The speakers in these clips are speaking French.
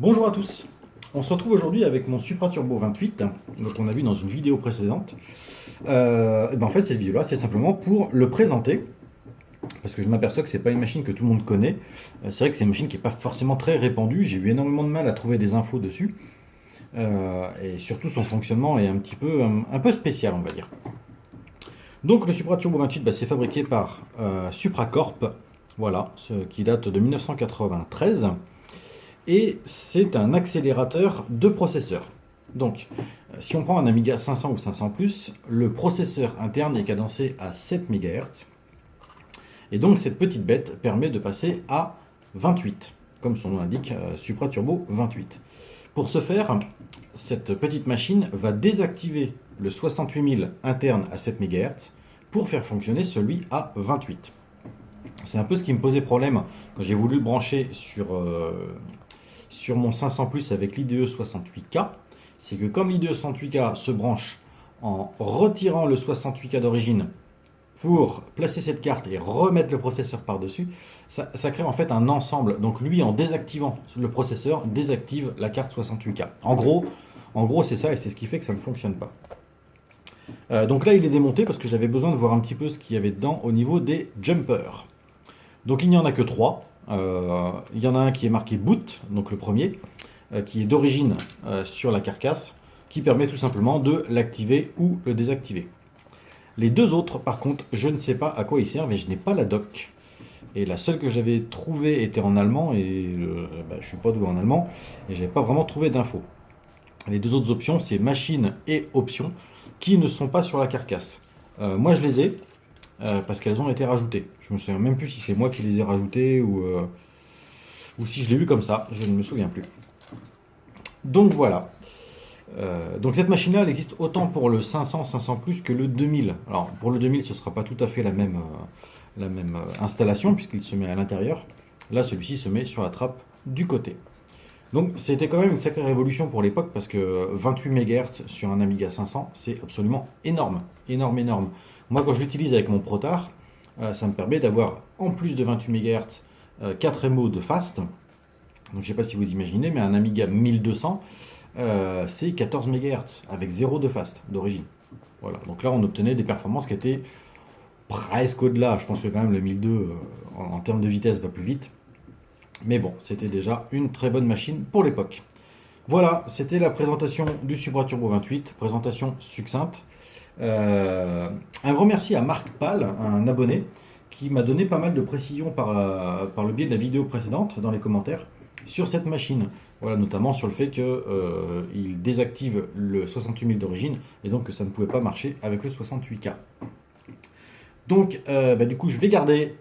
Bonjour à tous, on se retrouve aujourd'hui avec mon Supra Turbo 28, donc on a vu dans une vidéo précédente. Et ben en fait cette vidéo là c'est simplement pour le présenter, parce que je m'aperçois que c'est pas une machine que tout le monde connaît. C'est vrai que c'est une machine qui n'est pas forcément très répandue, j'ai eu énormément de mal à trouver des infos dessus. Et surtout son fonctionnement est un peu spécial on va dire. Donc le Supra Turbo 28 c'est fabriqué par Supracorp, voilà, qui date de 1993. Et c'est un accélérateur de processeur. Donc, si on prend un Amiga 500 ou 500+, le processeur interne est cadencé à 7 MHz. Et donc, cette petite bête permet de passer à 28, comme son nom l'indique, Supra Turbo 28. Pour ce faire, cette petite machine va désactiver le 68000 interne à 7 MHz pour faire fonctionner celui à 28. C'est un peu ce qui me posait problème quand j'ai voulu le brancher sur mon 500 Plus avec l'IDE 68K, c'est que comme l'IDE 68K se branche en retirant le 68K d'origine pour placer cette carte et remettre le processeur par-dessus, ça crée en fait un ensemble. Donc lui, en désactivant le processeur, désactive la carte 68K. En gros c'est ça et c'est ce qui fait que ça ne fonctionne pas. Donc là, il est démonté parce que j'avais besoin de voir un petit peu ce qu'il y avait dedans au niveau des jumpers. Donc il n'y en a que 3. Il y en a un qui est marqué boot, donc le premier, qui est d'origine sur la carcasse, qui permet tout simplement de l'activer ou le désactiver. Les deux autres, par contre, je ne sais pas à quoi ils servent et je n'ai pas la doc. Et la seule que j'avais trouvée était en allemand et je ne suis pas doué en allemand et je n'avais pas vraiment trouvé d'infos. Les deux autres options, c'est machine et option, qui ne sont pas sur la carcasse. Moi, je les ai parce qu'elles ont été rajoutées. Je me souviens même plus si c'est moi qui les ai rajoutées ou si je l'ai vu comme ça, je ne me souviens plus. Donc voilà. Donc cette machine-là, elle existe autant pour le 500, 500 plus que le 2000. Alors pour le 2000, ce ne sera pas tout à fait la même installation puisqu'il se met à l'intérieur. Là, celui-ci se met sur la trappe du côté. Donc c'était quand même une sacrée révolution pour l'époque parce que 28 MHz sur un Amiga 500, c'est absolument énorme. Énorme, énorme. Moi, quand je l'utilise avec mon Protard, ça me permet d'avoir, en plus de 28 MHz, 4 MO de fast. Donc je ne sais pas si vous imaginez, mais un Amiga 1200, c'est 14 MHz avec 0 de fast d'origine. Voilà, donc là on obtenait des performances qui étaient presque au-delà. Je pense que quand même le 1002 en termes de vitesse va plus vite. Mais bon, c'était déjà une très bonne machine pour l'époque. Voilà, c'était la présentation du Supra Turbo 28, présentation succincte. Un grand merci à Marc Pal, un abonné, qui m'a donné pas mal de précisions par le biais de la vidéo précédente dans les commentaires sur cette machine. Voilà, notamment sur le fait qu'il désactive le 68000 d'origine et donc que ça ne pouvait pas marcher avec le 68K. Donc, du coup, je vais garder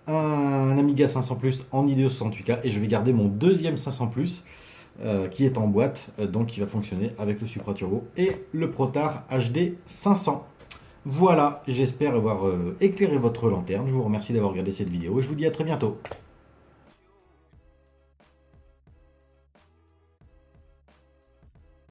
un Amiga 500 Plus en IDE 68K et je vais garder mon deuxième 500 Plus qui est en boîte, donc qui va fonctionner avec le Supra Turbo et le Protard HD 500. Voilà, j'espère avoir éclairé votre lanterne. Je vous remercie d'avoir regardé cette vidéo et je vous dis à très bientôt.